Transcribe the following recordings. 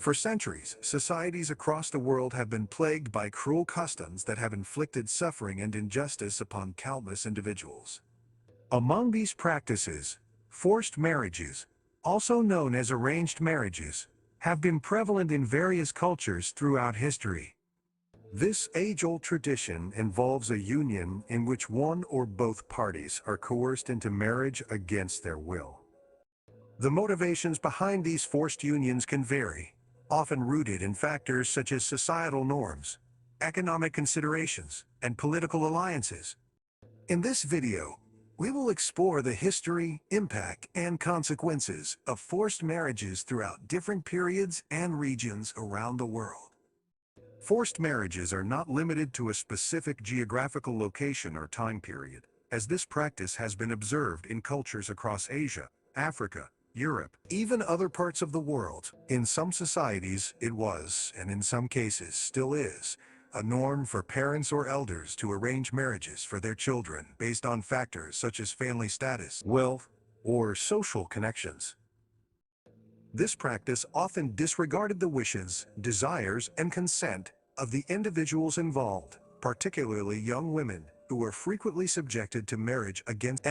For centuries, societies across the world have been plagued by cruel customs that have inflicted suffering and injustice upon countless individuals. Among these practices, forced marriages, also known as arranged marriages, have been prevalent in various cultures throughout history. This age-old tradition involves a union in which one or both parties are coerced into marriage against their will. The motivations behind these forced unions can vary, often rooted in factors such as societal norms, economic considerations, and political alliances. In this video, we will explore the history, impact, and consequences of forced marriages throughout different periods and regions around the world. Forced marriages are not limited to a specific geographical location or time period, as this practice has been observed in cultures across Asia, Africa, Europe, even other parts of the world. In some societies, it was, and in some cases still is, a norm for parents or elders to arrange marriages for their children based on factors such as family status, wealth, or social connections. This practice often disregarded the wishes, desires, and consent of the individuals involved, particularly young women, who were frequently subjected to marriage against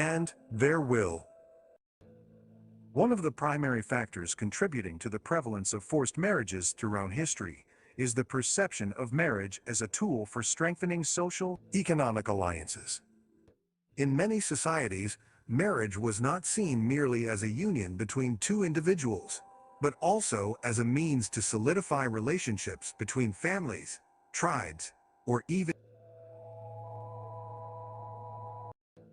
their will. One of the primary factors contributing to the prevalence of forced marriages throughout history is the perception of marriage as a tool for strengthening social, economic alliances. In many societies, marriage was not seen merely as a union between two individuals, but also as a means to solidify relationships between families, tribes, or even.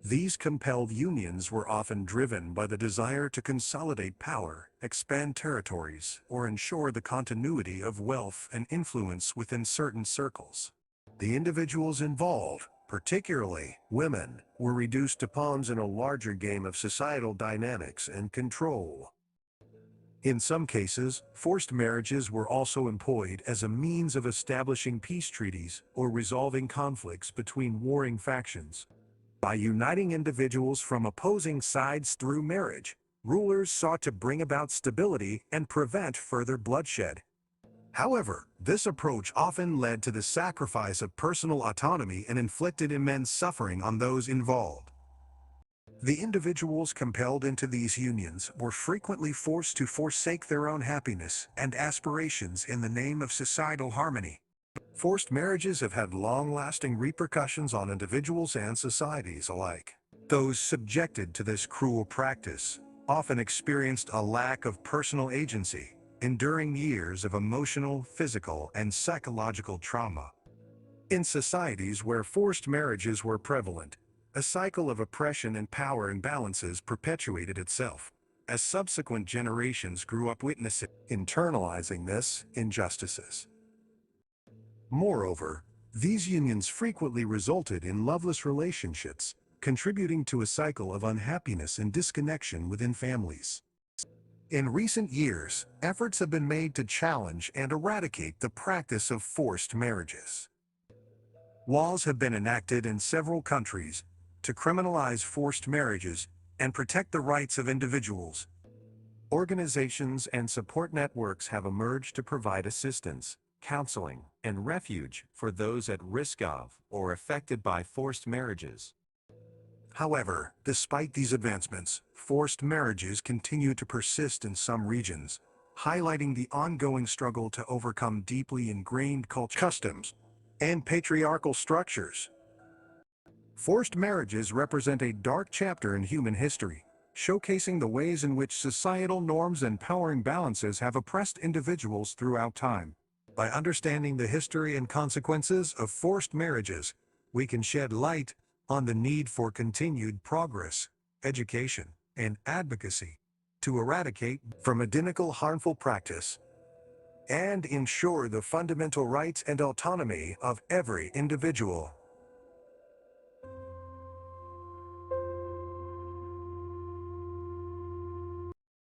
These compelled unions were often driven by the desire to consolidate power, expand territories, or ensure the continuity of wealth and influence within certain circles. The individuals involved, particularly women, were reduced to pawns in a larger game of societal dynamics and control. In some cases, forced marriages were also employed as a means of establishing peace treaties or resolving conflicts between warring factions. By uniting individuals from opposing sides through marriage, rulers sought to bring about stability and prevent further bloodshed. However, this approach often led to the sacrifice of personal autonomy and inflicted immense suffering on those involved. The individuals compelled into these unions were frequently forced to forsake their own happiness and aspirations in the name of societal harmony. Forced marriages have had long-lasting repercussions on individuals and societies alike. Those subjected to this cruel practice often experienced a lack of personal agency, enduring years of emotional, physical, and psychological trauma. In societies where forced marriages were prevalent, a cycle of oppression and power imbalances perpetuated itself, as subsequent generations grew up witnessing, internalizing this injustices. Moreover, these unions frequently resulted in loveless relationships, contributing to a cycle of unhappiness and disconnection within families. In recent years, efforts have been made to challenge and eradicate the practice of forced marriages. Laws have been enacted in several countries to criminalize forced marriages and protect the rights of individuals. Organizations and support networks have emerged to provide assistance, counseling, and refuge for those at risk of or affected by forced marriages. However, despite these advancements, forced marriages continue to persist in some regions, highlighting the ongoing struggle to overcome deeply ingrained cultural customs and patriarchal structures. Forced marriages represent a dark chapter in human history, showcasing the ways in which societal norms and power imbalances have oppressed individuals throughout time. By understanding the history and consequences of forced marriages, we can shed light on the need for continued progress, education, and advocacy to eradicate from identical harmful practice and ensure the fundamental rights and autonomy of every individual.